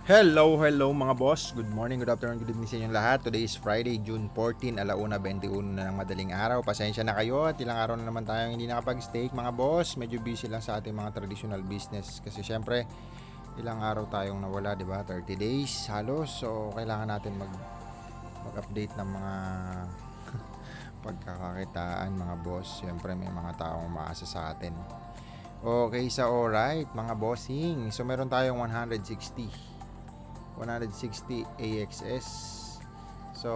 Hello mga boss. Good morning, good afternoon, good evening sa inyong lahat. Today is Friday, June 14, 1:21 na ng madaling araw. Pasensya na kayo at ilang araw na naman tayong hindi nakapag-steak mga boss. Medyo busy lang sa ating mga traditional business kasi syempre ilang araw tayong nawala, 'di ba? 30 days halos. So kailangan natin mag-update ng mga pagkakakitaan mga boss. Syempre may mga taong umaasa sa atin. Okay, sa alright mga bossing. So meron tayong 160 AXS. So,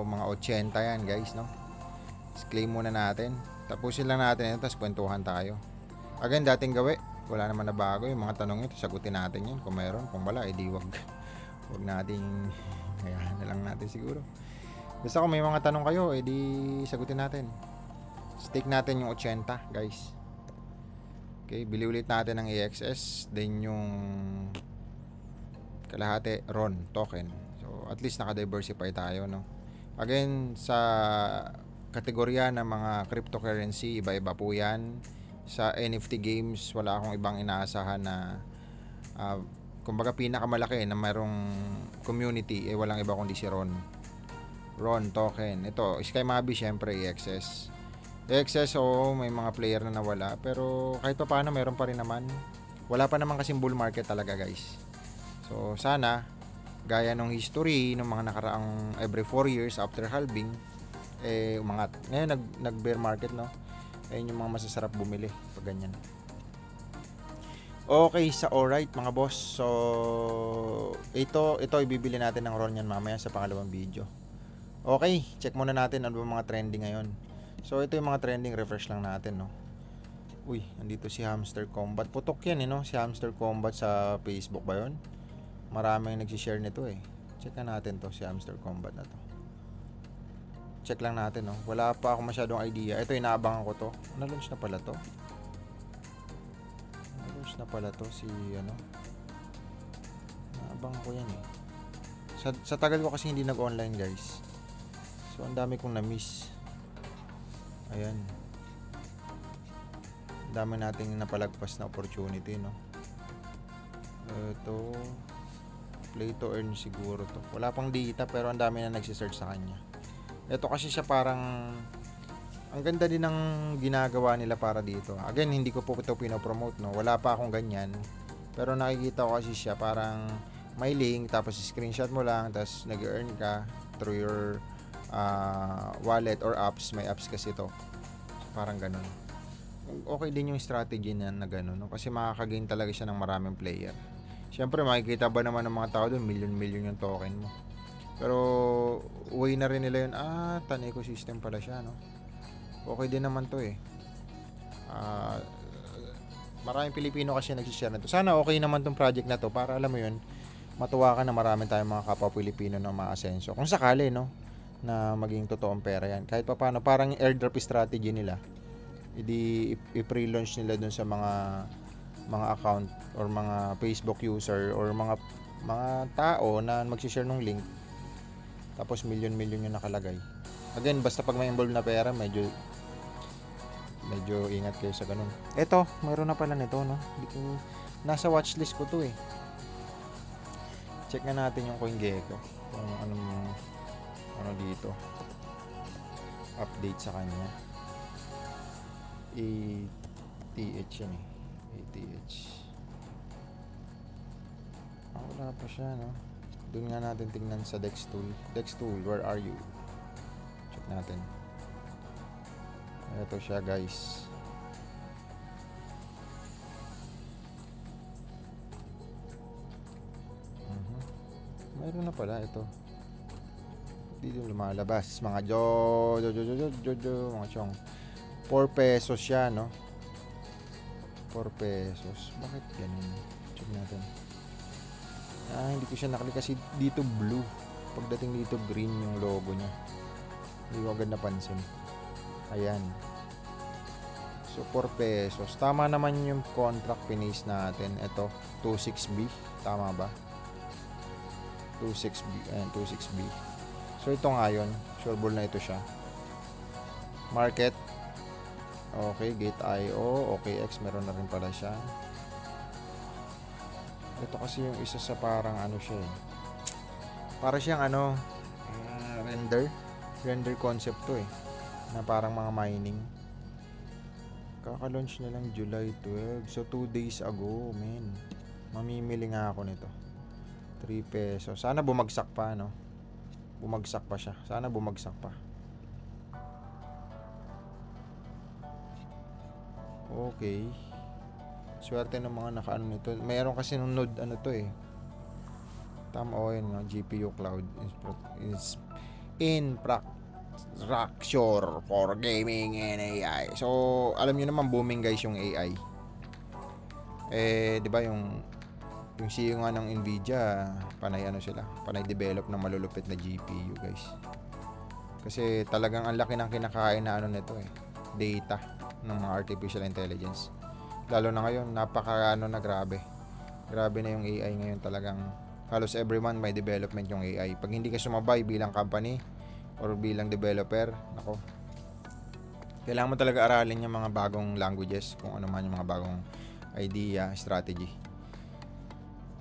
mga 80 yan guys, no? Claim muna natin. Tapusin lang natin ito, tapos kwentuhan tayo. Again, dating gawi. Wala naman na bago. Yung mga tanong ito, sagutin natin yun. Kung meron, kung wala, edi wag nating hayaan na lang natin siguro. Basta kung may mga tanong kayo, edi sagutin natin. Stake natin yung 80 guys. Okay, bili ulit natin ng AXS. Then yung kalahati RON token. So at least naka-diversify tayo, no. Again, sa kategorya ng mga cryptocurrency, iba-iba po 'yan. Sa NFT games, wala akong ibang inaasahan na kumbaga pinakamalaki na mayroong community walang iba kundi si RON token. Ito, Sky Mabi syempre AXS. AXS may mga player na nawala pero kahit pa paano meron pa rin naman. Wala pa naman kasing bull market talaga, guys. So, sana, gaya nung history, ng mga nakaraang every 4 years after halving, umangat. Ngayon, nag-bear market, no? Ayun yung mga masasarap bumili pag ganyan. Okay, sa alright, mga boss. So, ito ibibili natin ng RON yan mamaya sa pangalawang video. Okay, check muna natin ano ba mga trending ngayon. So, ito yung mga trending, refresh lang natin, no? Uy, nandito si Hamster Combat. Putok yan, no? Si Hamster Combat sa Facebook ba yun? Maraming nagsishare nito eh. Check na natin to, si Hamster Combat na to. Check lang natin, no. Wala pa ako masyadong idea. Ito, inaabangan ko to. Na-launch na pala to. Na-launch na pala to si ano. Inaabangan ko yan eh. Sa tagal ko kasi hindi nag-online, guys. So, ang dami kong na-miss. Ayan. Ang dami nating napalagpas na opportunity, no. Ito play to earn siguro to. Wala pang data pero ang dami na nagsisearch sa kanya. Ito kasi siya parang ang ganda din ng ginagawa nila para dito. Again, hindi ko po ito pinopromote, no. Wala pa akong ganyan. Pero nakikita ko kasi siya parang may link tapos screenshot mo lang tapos nag-earn ka through your wallet or apps. May apps kasi to. So, parang ganun. Okay din yung strategy na ganun, no? Kasi makakagain talaga siya ng maraming player. Siyempre, makikita ba naman ng mga tao doon, million yung token mo. Pero, way na rin nila yun, tan ecosystem pala siya, no? Okay din naman to eh. Maraming Pilipino kasi nagsishare na to. Sana okay naman tong project na to para alam mo yun, matuwa ka na marami tayong mga kapwa Pilipino na maasenso. Kung sakali, no, na maging totoong pera yan. Kahit pa paano, parang airdrop strategy nila. I-pre-launch nila dun sa mga account or mga Facebook user or mga tao na magsi-share ng link tapos million yung nakalagay. Again, basta pag may involved na pera, medyo ingat kayo sa ganun. Eto, mayroon na pala nito, no? Nasa watchlist ko to eh. Check na natin yung CoinGecko kung ano dito update sa kanya. ATH yan eh. ATH. Wala pa siya, no? Doon nga natin tingnan sa Dex Tool. Dex Tool, where are you? Check natin. Ito siya, guys. Mayroon na pala ito. Dito lumalabas mga mga chong. 4 pesos siya, no? 4 pesos. Bakit ganun? Check natin. Hindi ko siya nakali kasi dito blue. Pagdating dito green yung logo niya. Hindi ko agad napansin. Ayan. So 4 pesos. Tama naman yung contract pinis natin. Ito, 26B. Tama ba? 26B. Ayan, 26B. So ito nga yun. Sureball na ito siya. Market. Okay, Gate.io, OKX, meron na rin pala siya. Ito kasi yung isa sa parang ano siya eh. Para siyang ano, render concept to eh, na parang mga mining. Kaka-launch na lang July 12. So 2 days ago, men. Mamimili nga ako nito. 3 pesos. Sana bumagsak pa, no? Bumagsak pa siya. Sana bumagsak pa. Okay. Swerte ng mga nakaano nito. Mayroon kasi nung node ano to eh. Tama yun, no? GPU Cloud is infrastructure for gaming and AI. So, alam niyo naman booming guys yung AI. Eh, 'di ba yung CEO nga ng Nvidia, panay ano sila, panay develop ng malulupit na GPU, guys. Kasi talagang ang laki ng kinakain na ano nito eh, data ng mga artificial intelligence. Lalo na ngayon, napaka ano na grabe. Grabe na yung AI ngayon, talagang halos everyone may development yung AI. Pag hindi ka sumabay bilang company or bilang developer, nako. Kailangan mo talaga aralin yung mga bagong languages, kung ano man yung mga bagong idea, strategy.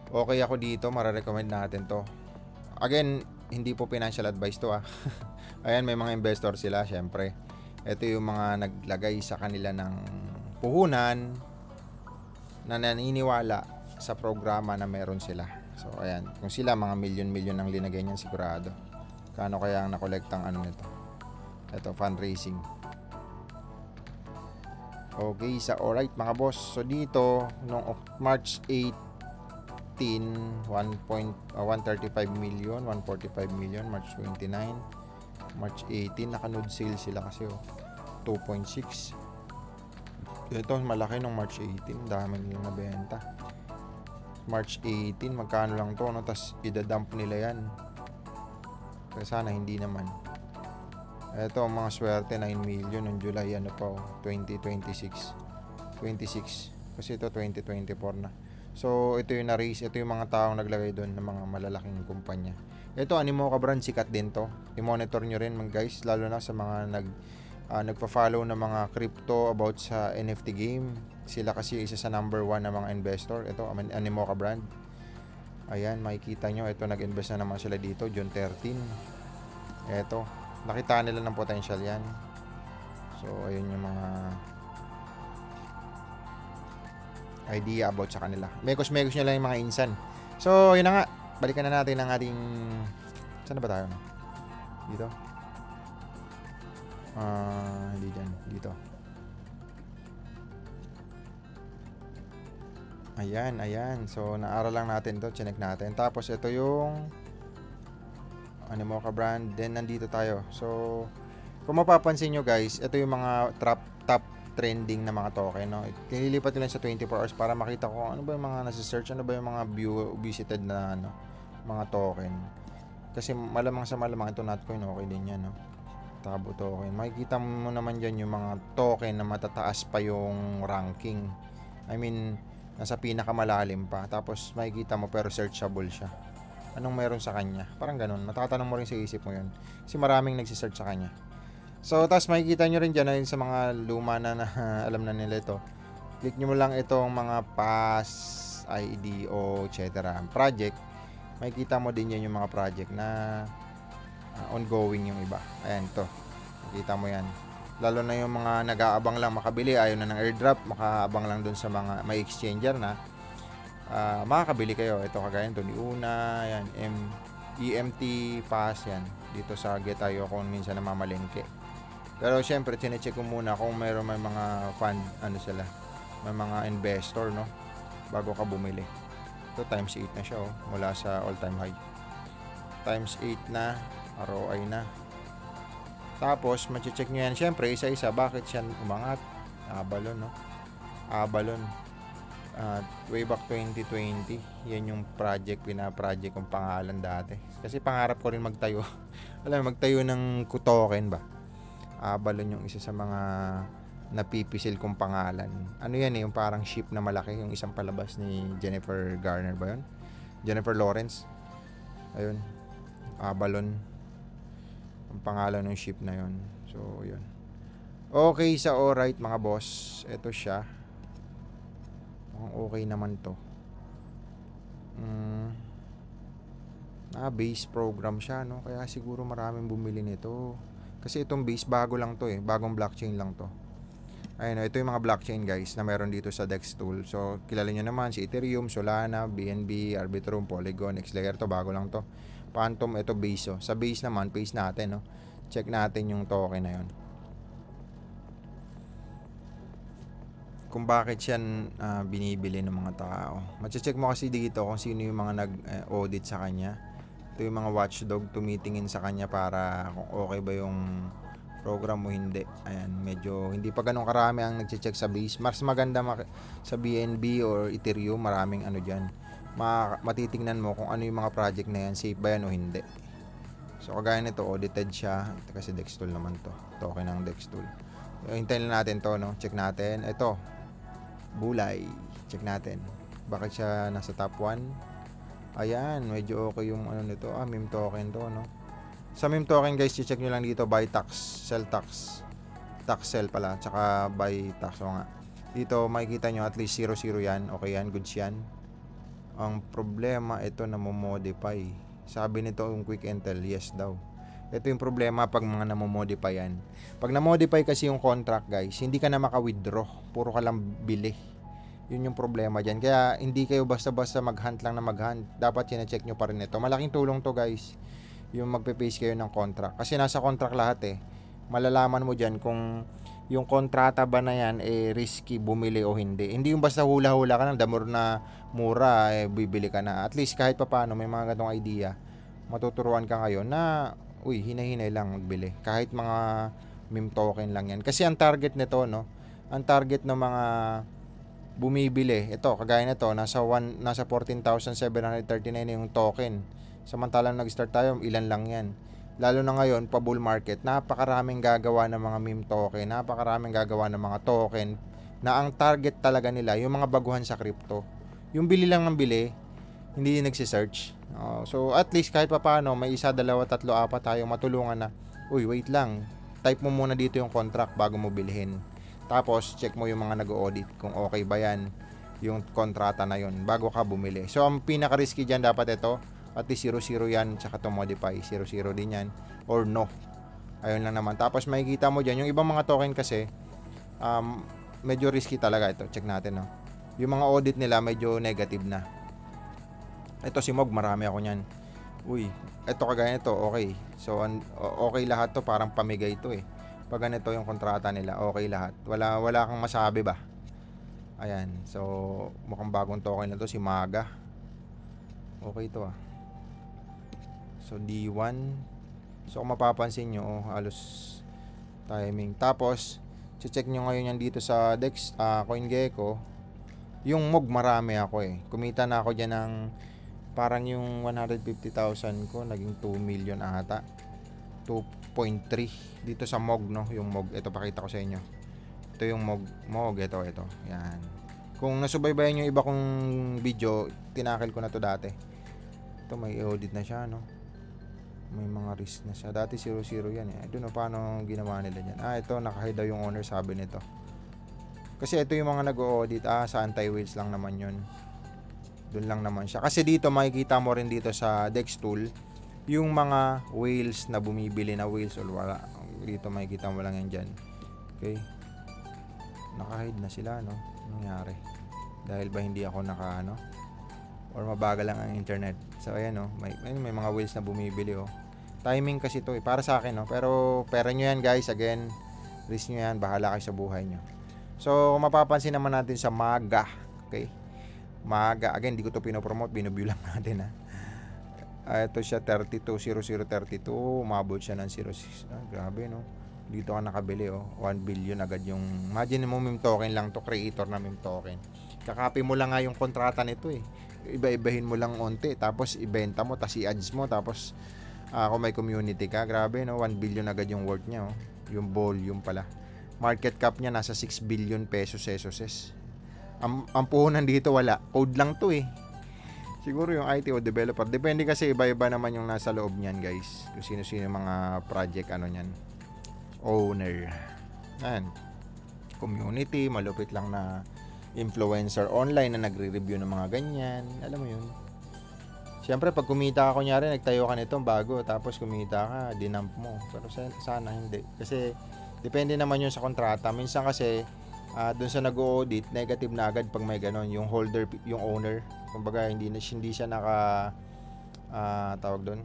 Okay ako dito, mararecommend natin to. Again, hindi po financial advice to ah. Ayan, may mga investor sila, syempre. Ito yung mga naglagay sa kanila ng puhunan na naniniwala sa programa na meron sila. So, ayan. Kung sila, mga milyon-milyon ang linagay niyan, sigurado. Kano kaya ang nakolektang ano nito? Ito, fundraising. Okay, alright mga boss. So, dito, noong March 8, 135 million, 145 million, March 29, March 18, naka-node sale sila kasi 2.6. Ito, malaki nung March 18, dami nilang nabenta. March 18, magkano lang to, no? Tapos, idadump nila yan. Kaya sana hindi naman. Ito, mga swerte, 9 million noong July, 2026. 26. Kasi ito, 2024 na. So, ito yung na-raise. Ito yung mga taong naglagay doon ng mga malalaking kumpanya. Ito, Animoca brand, sikat din to. I-monitor nyo rin mga guys, lalo na sa mga nagpa-follow ng mga crypto about sa NFT game. Sila kasi isa sa number 1 na mga investor. Ito, Animoca brand. Ayan, makikita nyo. Ito, nag-invest na naman sila dito, June 13. Ito, nakita nila ng potential yan. So, ayun yung mga idea about sa kanila. Mekos-mekos nyo lang yung mga insan. So, yun na nga. Balikan na natin ang ating... Saan na ba tayo? Dito? Hindi dyan. Dito. Ayan. So, naaral lang natin to. Chinek natin. Tapos, ito yung Animoca brand. Then, nandito tayo. So, kung mapapansin nyo guys, ito yung mga top trending na mga token, no? Nililipat nila sa 24 hours para makita ko ano ba yung mga nasa-search, ano ba yung mga visited na ano, mga token. Kasi malamang sa malamang ito Notcoin, okay din yan, no? Tabo token. Makikita mo naman dyan yung mga token na matataas pa yung ranking. I mean, nasa pinakamalalim pa. Tapos makikita mo pero searchable siya. Anong meron sa kanya? Parang ganun. Matatanong mo rin sa isip mo yun. Kasi maraming nagsisearch sa kanya. So, tapos makikita nyo rin dyan sa mga luma na alam na nila ito. Click nyo mo lang itong mga pass, IDO, etc. project. Makikita mo din yan yung mga project na ongoing yung iba. Ayan, ito. Makikita mo yan. Lalo na yung mga nag-aabang lang makabili, ayaw na ng airdrop, makaabang lang dun sa mga may exchanger na makakabili kayo. Ito kagaya ito ni Una, yan, EMT pass yan. Dito sa Getayo kung minsan namamalengke. Pero syempre, chinecheck ko muna kung may mga fund, ano sila, may mga investor, no? Bago ka bumili. Ito, times 8 na siya, oh, mula sa all-time high. Times 8 na, ROI na. Tapos, mache-check nyo yan, syempre, isa-isa, bakit siya umangat? Abalon, no? Abalon. Way back 2020, yan yung pina-project kong pangalan dati. Kasi pangarap ko rin magtayo. Alam, magtayo ng token ba? Abalon yung isa sa mga napipisil kong pangalan. Ano yan yung parang ship na malaki, yung isang palabas ni Jennifer Garner ba yun? Jennifer Lawrence. Ayun. Abalon. Ang pangalan ng ship na yun. So, yun. Okay, sa alright mga boss. Ito siya. Mukhang okay naman to. mm, base program siya, no? Kaya siguro maraming bumili nito. Kasi itong base, bago lang to eh. Bagong blockchain lang to. Ayun, ito yung mga blockchain guys na meron dito sa Dex tool. So, kilala nyo naman si Ethereum, Solana, BNB, Arbitrum, Polygon, Xlayer. To bago lang to. Phantom, ito base. Oh. Sa base naman, paste natin. No? Check natin yung token na yun. Kung bakit yan binibili ng mga tao. Mache-check mo kasi dito kung sino yung mga nag-audit sa kanya. Ito yung mga watchdog tumitingin sa kanya para kung okay ba yung program mo hindi. Ayan, medyo hindi pa ganun karami ang nagche-check sa base. Mas maganda sa BNB or Ethereum, maraming ano diyan. Matitingnan mo kung ano yung mga project na yan, safe ba yan o hindi. So kagaya nito, audited siya. Ito kasi Dextool naman to. Token ng Dextool. Hintayin lang natin to, no? Check natin. Ito, Bulay. Check natin. Bakit siya nasa top 1? Ayan, medyo okay yung ano nito. Meme token to, no? Sa meme token guys, check nyo lang dito, buy tax, sell tax. Tax sell pala, tsaka buy tax. O nga. Dito makikita nyo at least 0-0 yan. Okay yan, goods yan. Ang problema, ito namomodify. Sabi nito yung quick intel, yes daw. Ito yung problema pag mga namomodify yan. Pag namodify kasi yung contract guys, hindi ka na maka-withdraw. Puro ka lang bili. Yun yung problema dyan. Kaya hindi kayo basta-basta mag-hunt lang na mag-hunt. Dapat sina-check nyo pa rin ito. Malaking tulong to guys. Yung magpe-paste kayo ng contract. Kasi nasa contract lahat eh. Malalaman mo dyan kung yung kontrata ba na yan risky bumili o hindi. Hindi yung basta hula-hula ka na, damor na mura bibili ka na. At least kahit papaano may mga ganong idea. Matuturuan ka ngayon na hinahinay lang magbili. Kahit mga meme token lang yan. Kasi ang target nito, no? Ang target ng mga bumibili, ito, kagaya nito, nasa 14,739 yung token. Samantalang nag-start tayo, ilan lang yan. Lalo na ngayon, pa bull market, napakaraming gagawa ng mga meme token, napakaraming gagawa ng mga token na ang target talaga nila, yung mga baguhan sa crypto. Yung bili lang ng bili, hindi nagsisearch. So, at least kahit pa paano, may 1, 2, 3, 4 tayo matulungan na, wait lang, type mo muna dito yung contract bago mo bilhin. Tapos, check mo yung mga nag-audit kung okay ba yan, yung kontrata na yun, bago ka bumili. So, ang pinaka-risky dyan dapat ito, at least 0-0 yan, tsaka to modify, 0-0 din yan, or no. Ayun lang naman. Tapos, makikita mo dyan, yung ibang mga token kasi, medyo risky talaga ito. Check natin, no? Yung mga audit nila, medyo negative na. Ito si Mog, marami ako nyan. Ito kagaya nito, okay. So, okay lahat to, parang pamigay to eh. Pag ganito yung kontrata nila, okay lahat. Wala kang masabi ba? Ayan. So, mukhang bagong token na to, si Maga. Okay to ah. So, D1. So, kung mapapansin nyo, halos timing. Tapos, check nyo ngayon yan dito sa Dex, CoinGecko. Yung Mog, marami ako eh. Kumita na ako dyan ng parang yung 150,000 ko, naging 2 million ata. 2.3 dito sa Mog, no? Yung Mog, ito pakita ko sa inyo. Ito yung Mog, ito. Yan. Kung nasubaybayan yung iba kong video, tinakil ko na to dati. Ito may audit na siya, no? May mga risk na siya. Dati 0-0 yan eh. I don't know paano ginawa nila yan. Ito nakahide daw yung owner, sabi nito. Kasi ito yung mga nag-audit. Sa anti-whales lang naman yun. Doon lang naman siya. Kasi dito makikita mo rin dito sa Dex tool yung mga whales na bumibili na whales or wala. Dito makikita mo lang yan dyan. Okay. Nakahide na sila, no? Nangyari. Dahil ba hindi ako or mabagal lang ang internet. So ayan, no? May mga whales na bumibili, oh. Timing kasi to eh. Para sa akin, no? Pero pera nyo yan, guys. Again, risk nyo yan. Bahala kayo sa buhay nyo. So, mapapansin naman natin sa Maga. Okay? Maga. Again, di ko to pinopromote. Binubview lang natin, ha? Ito siya 32.0032, umabot siya ng 06. Grabe, no? Dito ka nakabili, oh. 1 billion agad yung, imagine mo, meme token lang to, creator na meme token. Kakapi mo lang nga yung kontrata nito eh. Iba-ibahin mo lang onte, tapos ibenta mo, tapos i-ads mo, tapos kung may community ka, grabe, no? 1 billion agad yung worth niya, oh. Yung volume pala. Market cap niya nasa 6 billion pesos. Ang puhunan dito wala. Code lang to eh. Siguro yung IT o developer. Depende kasi iba-iba naman yung nasa loob niyan, guys. Kung sino-sino mga project niyan. Owner. Ayan. Community, malupit lang na influencer online na nagre-review ng mga ganyan. Alam mo yun. Siyempre, pag kumita ka, kunyari, nagtayo ka nito bago, tapos kumita ka, dinump mo. Pero sana hindi. Kasi, depende naman yun sa kontrata. Minsan kasi, dun sa nag-audit, negative na agad pag may ganon. Yung holder, yung owner. Kumbaga, hindi siya tawag doon.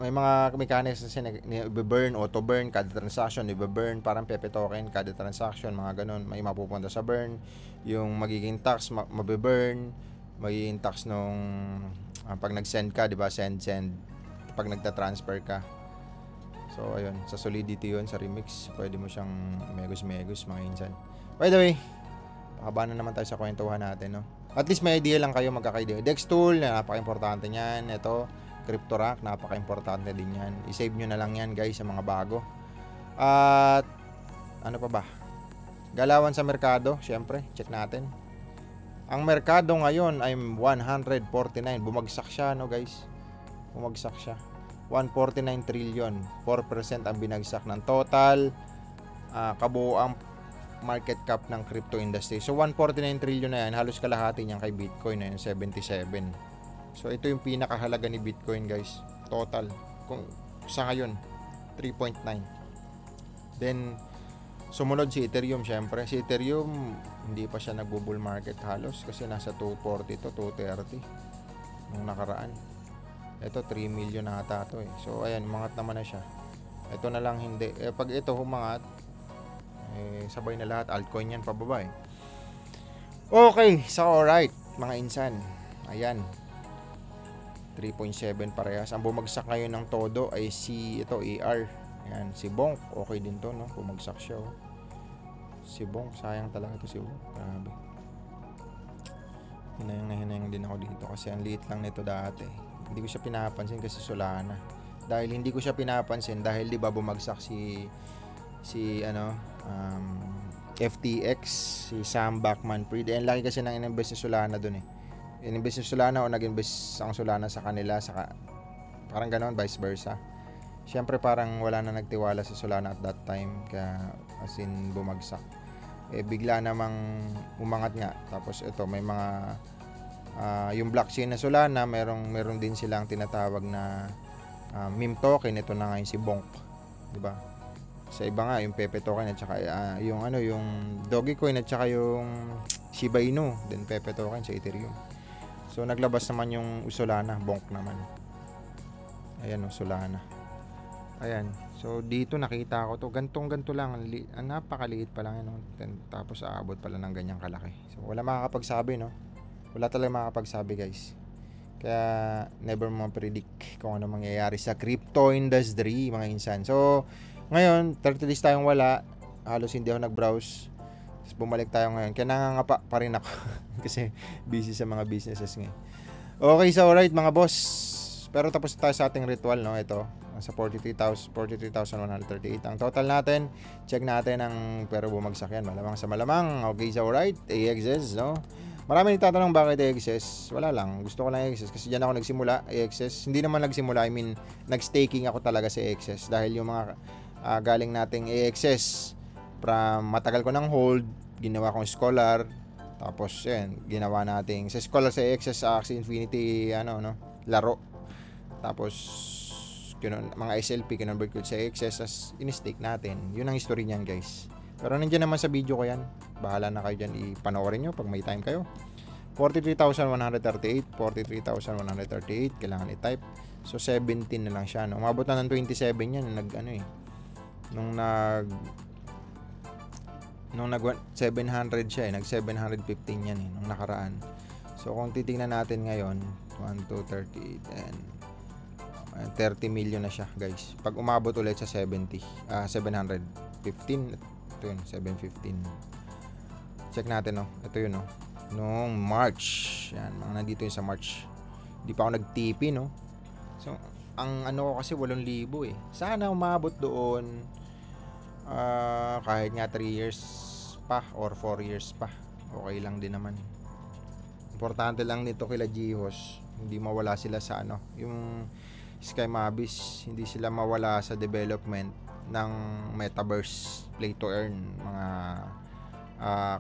May mga mechanics kasi i-burn, auto-burn, kada transaction, i-burn, parang Pepe token, kada transaction, mga ganon. May mapupunta sa burn. Yung magiging tax, mabe-burn. Magiging tax nung pag nag-send ka, di ba? Send. Pag nagta-transfer ka. So, ayun. Sa Solidity yun, sa Remix. Pwede mo siyang megus, mga insan. By the way, pakaba na naman tayo sa kwentuhan natin, no? At least may idea lang kayo, magkaka-idea. Dex Tool, napaka-importante niyan. Ito, CryptoRank, napaka-importante din yan. I-save nyo na lang yan, guys, sa mga bago. At, ano pa ba? Galawan sa merkado, syempre, check natin. Ang merkado ngayon ay 149. Bumagsak siya, no, guys? Bumagsak siya. 149 trillion. 4% ang binagsak ng total kabuoang market cap ng crypto industry. So, 149 trillion na yan. Halos kalahati niyan kay Bitcoin na yun, 77. So, ito yung pinakahalaga ni Bitcoin, guys. Total. Kung sa ngayon, 3.9. Then, sumunod si Ethereum, syempre. Si Ethereum, hindi pa siya nagbo-bull market halos kasi nasa 240 to 230 nung nakaraan. Ito 3 million na ata to eh. So ayan, umangat naman na siya. Ito na lang hindi. Pag ito humangat, sabay na lahat altcoin yan pababa eh. Okay, so alright mga insan. Ayan. 3.7 parehas. Ang bumagsak ngayon ng todo ay ito AR. Ayan, si Bonk, okay din to, no? Bumagsak siya, oh. Si Bonk, sayang talaga to si Bonk. Grabe. Hinayang din ako dito kasi ang liit lang nito dati. Hindi ko siya pinapansin kasi Solana. Dahil hindi ko siya pinapansin dahil 'di ba bumagsak si FTX, si Sam Bankman-Fried. Ang laki kasi ng ininvest ni Solana doon eh. Ininvest ni Solana o nag-invest ang Solana sa kanila, parang ganoon, vice versa. Siyempre parang wala na nagtiwala sa Solana at that time, kaya as in bumagsak. Bigla namang umangat nga. Tapos ito may mga yung blockchain na Solana, meron din silang tinatawag na meme token. Ito na nga yung si Bonk, 'di ba? Sa iba nga yung Pepe token at saka yung Dogecoin at saka yung Shiba Inu, then Pepe token sa Ethereum. So naglabas naman yung Solana, Bonk naman. Ayan Solana. Ayan. So, dito nakita ko to. Ganto lang. Napakaliit pa lang yun. Tapos, aabot pala ng ganyang kalaki. So, wala makakapagsabi, no? Wala talaga makakapagsabi, guys. Kaya, never mo predict kung ano mangyayari sa crypto industry, mga insan. So, ngayon, 30 days tayong wala. Halos hindi ako nag-browse. Tapos, bumalik tayo ngayon. Kaya nangangapa pa rin ako. Kasi, busy sa mga businesses ngayon. Okay, so, alright, mga boss. Pero tapos tayo sa ating ritual, no? Ito, sa 43,138. Ang total natin, check natin ang pero bumagsak yan. Malamang sa malamang. Okay, so alright. AXS, no? Marami nagtatanong bakit AXS. Wala lang. Gusto ko lang AXS kasi dyan ako nagsimula. AXS. Hindi naman nagsimula. I mean, nag-staking ako talaga sa AXS. Dahil yung mga galing nating AXS from matagal ko ng hold, ginawa kong scholar. Tapos, yan, ginawa nating sa scholar sa AXS, Axie Infinity, laro. Tapos, mga SLP, kinonvert ko sa AXS as in-stake natin. Yun ang history niyan, guys. Pero nandiyan naman sa video ko yan. Bahala na kayo dyan. Ipanoorin nyo pag may time kayo. 43,138. 43,138. Kailangan i-type. So, 17 na lang siya. No? Umabot na ng 27 yan. Nung 700 siya Nag 715 yan nung nakaraan. So, kung titingnan natin ngayon, 1, 2, 38, and 30 million na siya, guys. Pag umabot ulit sa 715, ito yun, 715. Check natin, no? Ito yun, no? Noong March. Yan, mga nandito yun sa March. Hindi pa ako nag-TP, no? So, ang ko kasi 8,000 eh. Sana umabot doon kahit nga 3 years pa or 4 years pa. Okay lang din naman. Importante lang nito kila Gihos, hindi mawala sila sa yung Sky Mabis, hindi sila mawala sa development ng metaverse, play to earn, mga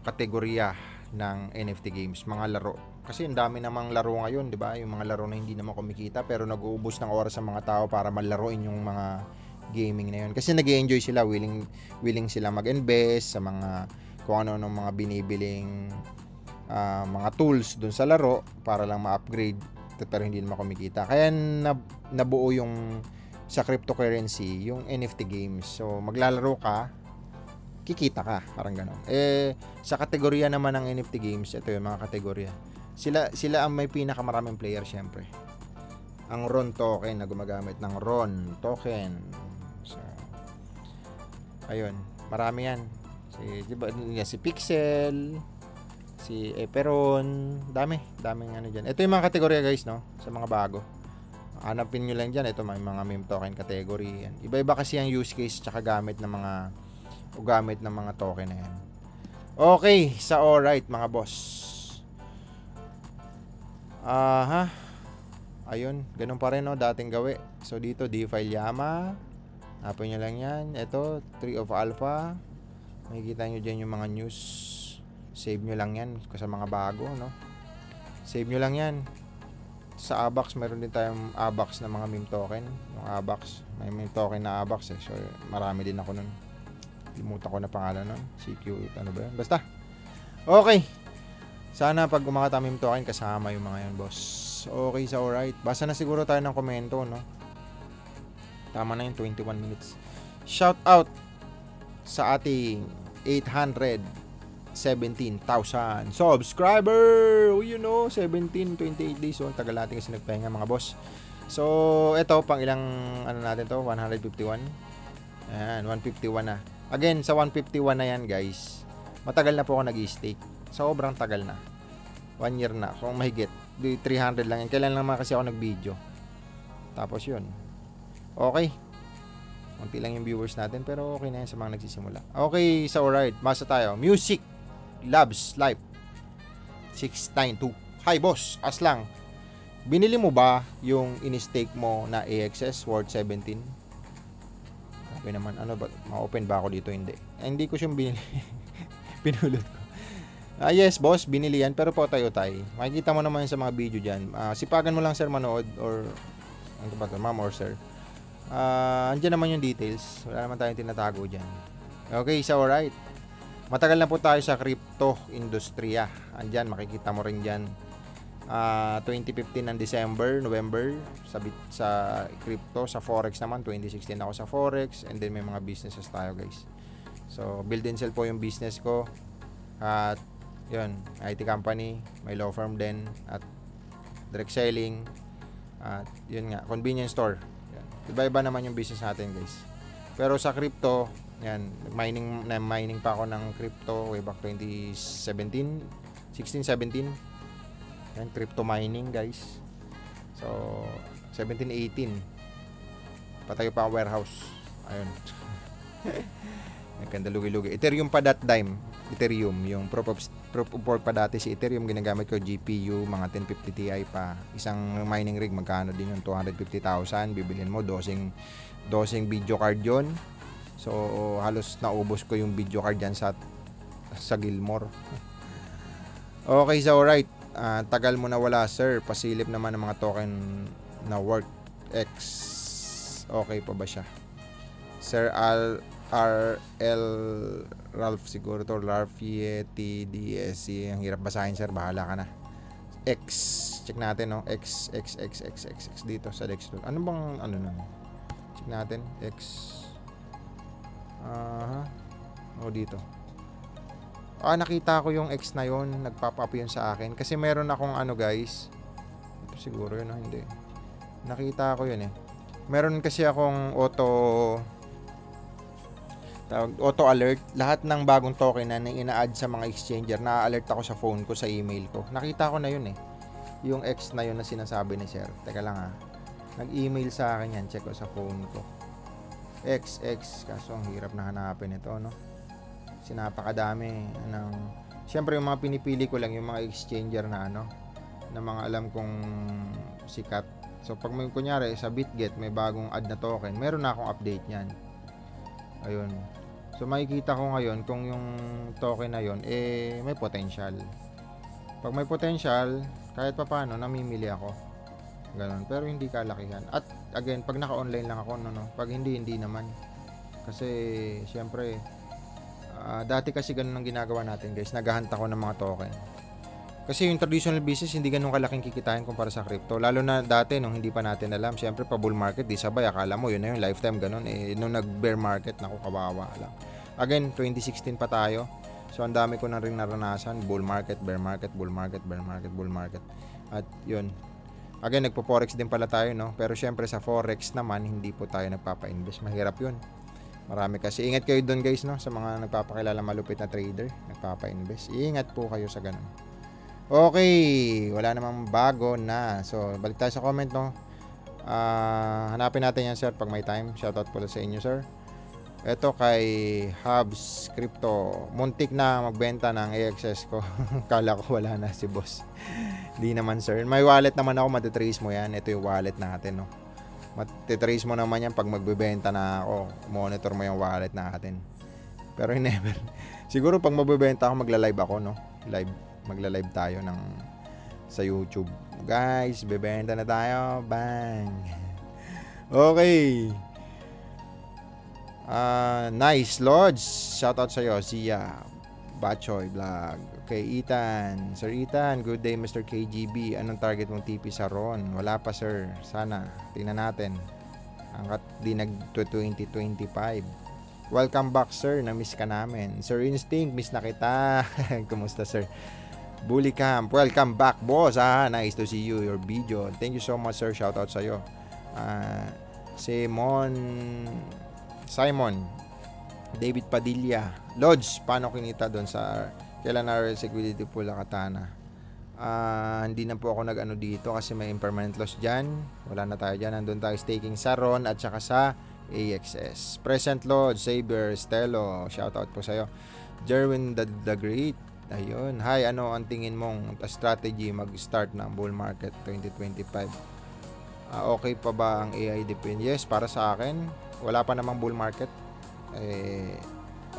kategorya ng NFT games, mga laro. Kasi ang dami namang laro ngayon, 'di ba? Yung mga laro na hindi naman kumikita pero nag-uubos ng oras ng mga tao para malaruin yung mga gaming na yun. Kasi nag-enjoy sila, willing sila mag-invest sa mga kung ano ng mga binibiling mga tools dun sa laro para lang ma-upgrade pero hindi naman kumikita. Kaya nabuo yung sa cryptocurrency, yung NFT games. So, maglalaro ka, kikita ka, parang gano'n. Sa kategorya naman ng NFT games, ito yung mga kategorya. Sila ang may pinakamaraming player, syempre. Ang RON token na gumagamit ng RON token. So, ayun, marami yan. Si Pixel, si Eperon, daming ano dyan. Ito yung mga kategorya guys, no? Sa mga bago. Hanapin nyo lang dyan. Ito may mga meme token category. Yan. Iba-iba kasi ang use case tsaka gamit ng mga token na yan. Okay, sa alright mga boss. Ayun, ganun pa rin no, dating gawi. So dito, DeFi Llama. Hanapin nyo lang yan. Ito, Tree of Alpha. Makikita nyo dyan yung mga news. Save nyo lang yan sa mga bago, no? Save nyo lang yan. Sa ABAX, meron din tayong ABAX na mga meme token. Yung ABAX, may meme token na ABAX eh. So, marami din ako nun. Limutan ko na pangalan nun. CQ, ano ba yun? Basta. Okay. Sana pag umakata meme token, kasama yung mga yun, boss. Okay, sa alright. Basta na siguro tayo ng komento, no? Tama na yung 21 minutes. Shout out sa ating 817,000 subscriber. You know, 28 days. So, tagal natin kasi nagpahinga mga boss. So, ito, pang ilang, ano natin to? 151. Ayan, 151 na. Again, sa 151 na yan, guys. Matagal na po ako nag-i-stake. Sobrang tagal na. 1 year na. Kung mahigit. 300 lang yan. Kailan lang kasi ako nag-video. Tapos yun. Okay. Kunti lang yung viewers natin. Pero okay na yan sa mga nagsisimula. Okay, so alright. Basa tayo. Music. Labs Life 692. Hi boss, aslang. Binili mo ba yung in-stake mo na AXS worth 17? Sabi naman, ano ba? Ma-open ba ako dito? Hindi. Hindi ko siyang binili. Pinulot ko. Yes boss, binili yan. Pero po tayo-tay. Makikita mo naman sa mga video dyan. Sipagan mo lang sir manood. Or, ano ba ito? Ma'am or sir. Andyan naman yung details. Wala naman tayong tinatago dyan. Okay, so alright. Matagal na po tayo sa crypto industriya. Andyan, makikita mo rin dyan. 2015 ng November, sa crypto, sa Forex naman. 2016 ako sa Forex. And then may mga businesses tayo guys. So, build and sell po yung business ko. At, yun, IT company, may law firm din. At direct selling. At, yun nga, convenience store. Yan. Iba-iba naman yung business natin guys. Pero sa crypto, yan, mining pa ako ng crypto way back 2017, 16, 17. Yan, crypto mining, guys. So, 17, 18. Patayo pa ang warehouse. Ayun. Nagkanda lugi-lugi. Ethereum pa that time. Ethereum, yung proof of work pa dati si Ethereum, ginagamit ko GPU, mga 1050 Ti pa. Isang mining rig, magkano din yung 250,000. Bibilin mo, dosing video card yon. So, halos naubos ko yung video card dyan sa Gilmore. Okay, so alright. Tagal mo na wala, sir. Pasilip naman ng mga token na worth X. Okay pa ba siya? Sir RL Ralph siguro to. Ralph Yeti DSC. Ang hirap basahin, sir. Bahala ka na. X. Check natin, no? X dito sa Dexter. Ano bang, ano na? Check natin. X. Dito. Nakita ko yung X na yon, nag-pop up yun sa akin. Kasi meron akong ano guys. Ito siguro yun, hindi. Nakita ko yun eh. Meron kasi akong auto alert. Lahat ng bagong token na ina-add sa mga exchanger, na-alert ako sa phone ko, sa email ko. Nakita ko na yun eh. Yung X na yun na sinasabi ni sir. Teka lang ha. Nag-email sa akin yan. Check ko sa phone ko. X, kaso ang hirap na hanapin ito, no? Sinapakadami ng, siyempre yung mga pinipili ko lang yung mga exchanger na ano, na mga alam kong sikat. So pag may kunyari sa Bitget may bagong add na token, meron na akong update niyan. Ayun. So makikita ko ngayon kung yung token na yon may potential. Pag may potential, kahit pa paano, namimili ako. Ganon. Pero hindi kalakihan. At again, pag naka-online lang ako, no. Pag hindi naman. Kasi, syempre, dati kasi ganun ang ginagawa natin, guys. Naghahunt ako ng mga token. Kasi yung traditional business, hindi ganun kalaking kikitain kumpara sa crypto. Lalo na dati, nung hindi pa natin alam. Syempre, pa bull market, di sabay. Akala mo, yun na yung lifetime, ganun. Nung nag-bear market, naku, kawawa lang. Again, 2016 pa tayo. So, ang dami ko na rin naranasan. Bull market, bear market, bull market, bear market, bull market. At yun. Again, nagpo-forex din pala tayo, no? Pero syempre sa forex naman, hindi po tayo nagpapa-invest. Mahirap yun. Marami kasi. Ingat kayo doon, guys, no? Sa mga nagpapakilala malupit na trader, nagpapa-invest. Ingat po kayo sa ganun. Okay. Wala namang bago na. So, balik tayo sa comment, no? Hanapin natin yan, sir, pag may time. Shoutout pala sa inyo, sir. Ito kay Hubs Crypto. Muntik na magbenta ng AXS ko. Kala ko wala na si boss. Di naman, sir. May wallet naman ako, matitrace mo yan. Ito yung wallet natin, no. Matitrace mo naman yan pag magbebenta na ako. Monitor mo yung wallet natin. Pero never. Siguro pag magbebenta ako, magla-live ako, no. Magla-live tayo sa YouTube. Guys, bebenta na tayo. Bang. Okay. Nice Lodge, shoutout sa iyo. Zia Bachoy Vlog. Okay, Ethan. Sir Ethan, good day Mr. KGB. Anong target mong TP sa RON? Wala pa, sir. Sana tingnan natin hanggat di nag 2025. Welcome back, sir. Na-miss ka namin. Sir Instinct, miss na kita. Kumusta, sir? Bully Camp, welcome back, boss. Nice to see you, your video. Thank you so much, sir. Shoutout sa iyo. Simon David Padilla. Lodge, paano kinita doon sa kailan na security pool Katana? Hindi na po ako nag-ano dito kasi may impermanent loss dyan. Wala na tayo dyan. Nandun tayo staking sa RON at saka sa AXS. Present Lodge, Saber, Stelo, shoutout po sa'yo. Jerwin the Great. Ayun. Hi, ano ang tingin mong strategy mag-start ng bull market 2025? Okay pa ba ang AI depend? Yes, para sa akin, wala pa namang bull market.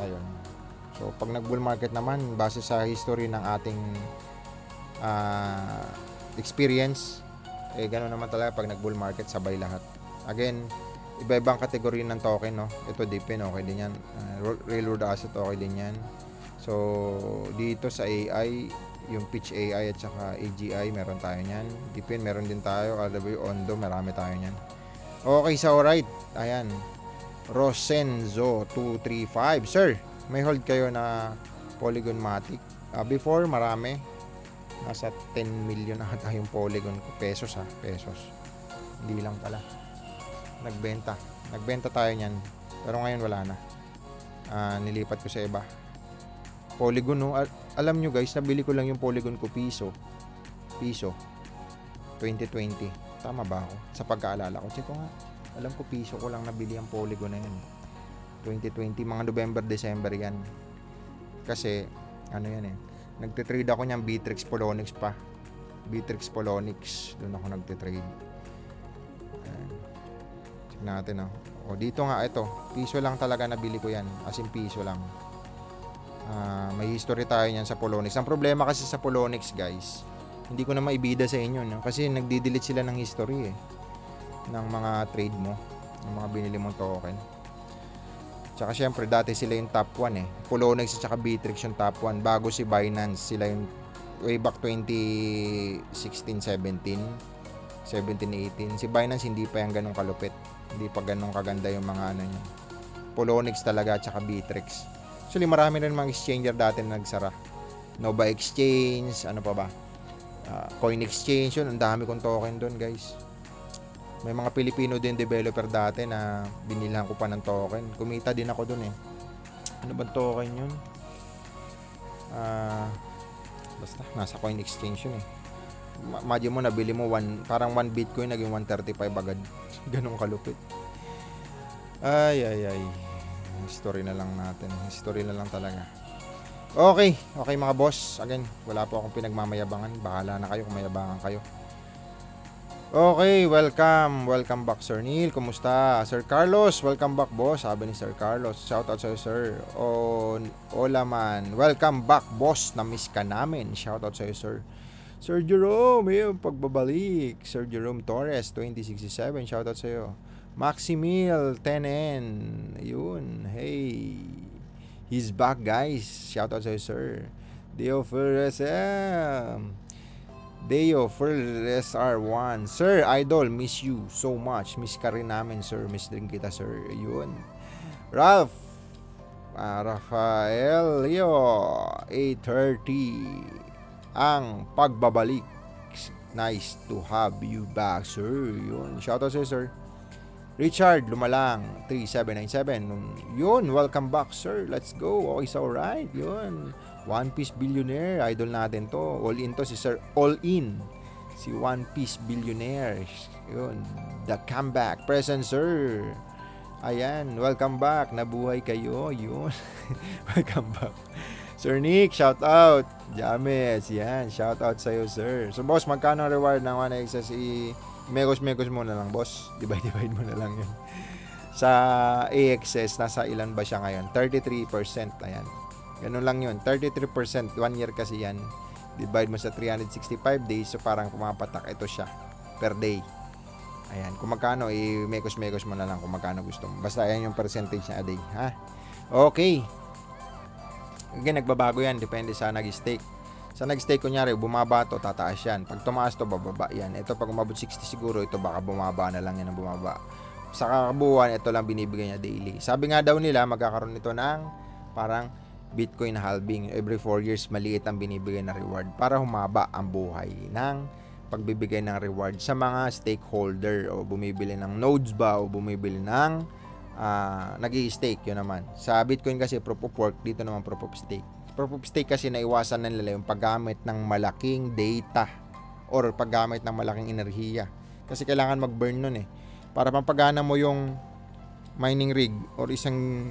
Ayun. So, pag nag-bull market naman, base sa history ng ating experience, gano'n naman talaga pag nag-bull market, sabay lahat. Again, iba-ibang kategorya ng token, no? Ito, Dipin, okay din yan. Railroad asset, okay din yan. So, dito sa AI, yung Pitch AI at saka AGI, meron tayo niyan. Dipin, meron din tayo. RW Ondo, marami tayo niyan. Okay, so alright. Ayan. Rosenzo 235. Sir, may hold kayo na Polygon Matic? Before, marami. Nasa 10 million na yung Polygon ko. Pesos, pesos. Hindi lang pala. Nagbenta tayo niyan. Pero ngayon wala na. Nilipat ko sa iba. Polygon, no? Alam nyo guys, nabili ko lang yung Polygon ko piso 2020. Tama ba ako? Sa pagkaalala ko, check ko nga. Alam ko piso ko lang nabili ang Polygon na yun 2020, mga November, December yan. Kasi ano yan nagtitrade ako niyan Bittrex Polonix pa. Bittrex Polonix, doon ako nagtitrade. Check natin dito nga ito, piso lang talaga nabili ko yan, as in piso lang. May history tayo niyan sa Polonix. Ang problema kasi sa Polonix, guys, hindi ko na maibida sa inyo, no? Kasi nagdi-delete sila ng history ng mga trade mo, ng mga binili mong token. Tsaka syempre dati sila yung top 1 Polonix at saka Bittrex yung top 1 bago si Binance. Sila yung way back 2016, 17, 18. Si Binance hindi pa yung ganun kalupit, hindi pa ganun kaganda yung mga niya. Polonix talaga at saka Bittrex. Actually, marami rin mga exchanger dati na nagsara. Nova Exchange, ano pa ba? Coin Exchange, yun. Ang dami kong token doon, guys. May mga Pilipino din developer dati na binilang ko pa ng token. Kumita din ako doon Ano ba token yun? Basta, nasa Coin Exchange yun Imagine mo, nabili mo parang 1 Bitcoin, naging 135 agad. Ganun kalupit. Ay. History na lang natin. History na lang talaga. Okay mga boss. Again, wala po akong pinagmamayabangan. Bahala na kayo kung mayabangan kayo. Okay, welcome. Welcome back, Sir Neil. Kumusta? Sir Carlos, welcome back, boss. Sabi ni Sir Carlos. Shout out sa'yo, sir. Hola man. Welcome back, boss. Na-miss ka namin. Shout out sa'yo, sir. Sir Jerome, yung pagbabalik. Sir Jerome Torres, 2067. Shout out sa'yo. Maximil, 10N. Yun. Hey. He's back, guys. Shout out sa'yo, sir. Deo Flores, Deo Flores R1. Sir, idol, miss you so much. Miss ka rin namin, sir. Miss din kita, sir. Yun. Ralph. Rafael Leo. 830. Ang pagbabalik. Nice to have you back, sir. Yun. Shoutout sa'yo, sir. Richard Lumalang 3797. Yun. Welcome back, sir. Let's go. Okay, so alright. Yun. One Piece Billionaire, idol natin to. All in to si Sir All In. Si One Piece Billionaire. Yun. The comeback. Present, sir. Ayan. Welcome back. Nabuhay kayo. Yun. Welcome back. Sir Nick, shout out. James. Yan. Shout out sa'yo, sir. So, boss, magkano reward ng 1XS? Megos mo na lang, boss. Divide mo na lang yun. Sa AXS, nasa ilan ba siya ngayon? 33%. Ayan. Ganun lang yun. 33%. 1 year kasi yan. Divide mo sa 365 days. So, parang pumapatak. Ito siya. Per day. Ayan. Kung magkano, mekos mo na lang kung magkano gusto mo. Basta ayan yung percentage na a day. Ha? Okay. Again, nagbabago yan. Depende sa nag-stake. Sa nag-stake, kunyari, bumaba to, tataas yan. Pag tumaas to, bababa yan. Ito, pag umabot 60 siguro, ito baka bumaba na lang yan ang bumaba. Sa kakabuuan, ito lang binibigay niya daily. Sabi nga daw nila, magkakaroon nito ng parang Bitcoin halving. Every 4 years, maliit ang binibigay na reward para humaba ang buhay ng pagbibigay ng reward sa mga stakeholder o bumibili ng nodes ba o bumibili ng nag-i-stake. Yun naman. Sa Bitcoin kasi proof of work, dito naman proof of stake. Proof of stake kasi naiwasan na nila yung paggamit ng malaking data or paggamit ng malaking enerhiya. Kasi kailangan mag-burn nun eh. Para pampagana mo yung mining rig or isang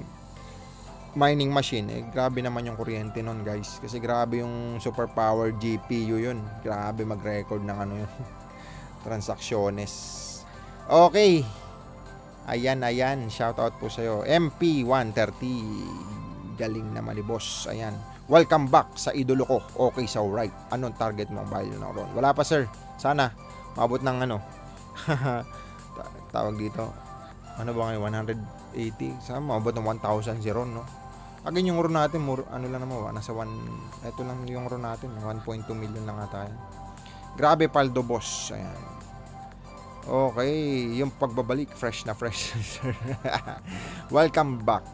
mining machine, grabe naman yung kuryente nun, guys. Kasi grabe yung super power GPU yun. Grabe mag-record ng ano yun. Transacciones. Okay. Ayan. Shout out po sa'yo. MP130. Galing naman ni boss. Ayan. Welcome back sa idolo ko. Okay, so right. Anong target mo ang value ng Ron? Wala pa, sir. Sana. Mabot ng ano. Tawag dito. Ano ba ngayon? 180. Sana mabot ng 1,000 si Ron, no? Again, yung RON natin, ano lang naman, nasa 1, ito lang yung RON natin, 1.2 million lang ata yan. Grabe, paldo, boss. Ayan. Okay, yung pagbabalik, fresh na fresh. Welcome back.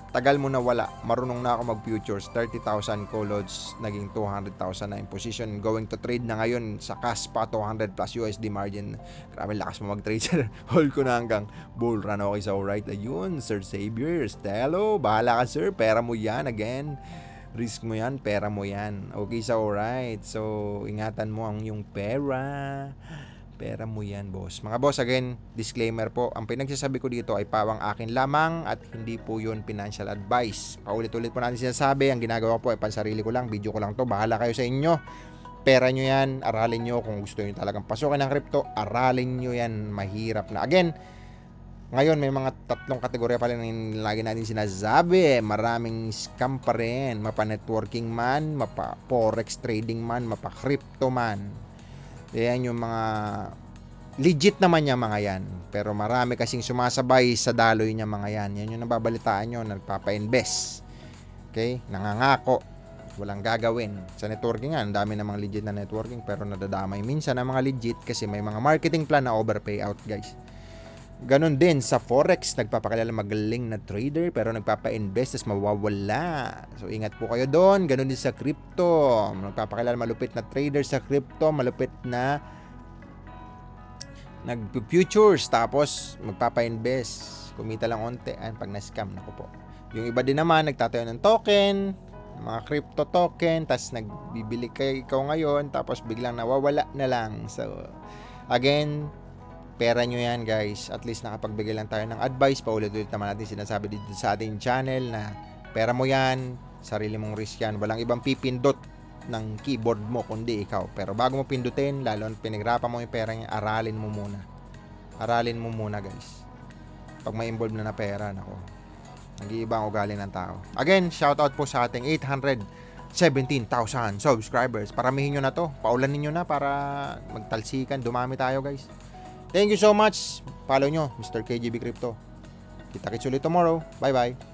Tagal mo na wala. Marunong na ako mag-futures. 30,000 co-loads, naging 200,000 na in position. Going to trade na ngayon sa cash pa, 200 plus USD margin. Grabe, lakas mo mag-trade, sir. Hold ko na hanggang bull run. Okay, so alright. Ayun, Sir Xavier, Stelo, bahala ka, sir. Pera mo yan, again. Risk mo yan, pera mo yan. Okay, so alright. So, ingatan mo ang yung pera. Pera mo yan, boss. Mga boss, again, disclaimer po, ang pinagsasabi ko dito ay pawang akin lamang at hindi po yun financial advice. Paulit-ulit po natin sinasabi, ang ginagawa po ay pansarili ko lang, video ko lang to, bahala kayo sa inyo. Pera nyo yan, aralin nyo kung gusto nyo talagang pasukin ng crypto, aralin nyo yan, mahirap na. Again, ngayon may mga 3 kategorya pa rin na lagi natin sinasabi. Maraming scam pa rin, mapa-networking man, mapa-forex trading man, mapa-crypto man. Yan yung mga legit naman niya mga yan. Pero marami kasing sumasabay sa daloy niya mga yan. Yan yung nababalitaan nyo, nagpapa-invest. Okay? Nangangako. Walang gagawin. Sa networking nga, ang dami na mga legit na networking pero nadadamay minsan ang mga legit kasi may mga marketing plan na overpay out, guys. Ganon din sa forex, nagpapakilala magaling na trader pero nagpapa-invest tas mawawala. So ingat po kayo doon. Ganon din sa crypto, nagpapakilala malupit na trader sa crypto, malupit na nag-futures tapos magpapa-invest, kumita lang onte, pag na-scam, nako po. Yung iba din naman nagtatayo ng token, mga crypto token, tas nagbibili kayo ikaw ngayon tapos biglang nawawala na lang. So again, pera nyo yan, guys. At least nakapagbigay lang tayo ng advice. Paulit-ulit naman natin sinasabi dito sa ating channel na pera mo yan, sarili mong risk yan. Walang ibang pipindot ng keyboard mo kundi ikaw. Pero bago mo pindutin, lalo na pinaghirapan mo yung pera niya, aralin mo muna. Aralin mo muna, guys. Pag may involved na pera, nako, nag-iiba ang ugali ng tao. Again, shoutout po sa ating 817,000 subscribers. Paramihin nyo na to. Paulanin nyo na para magtalsikan. Dumami tayo, guys. Thank you so much. Follow nyo, Mr. KGB Crypto. Kita-kits ulit tomorrow. Bye-bye.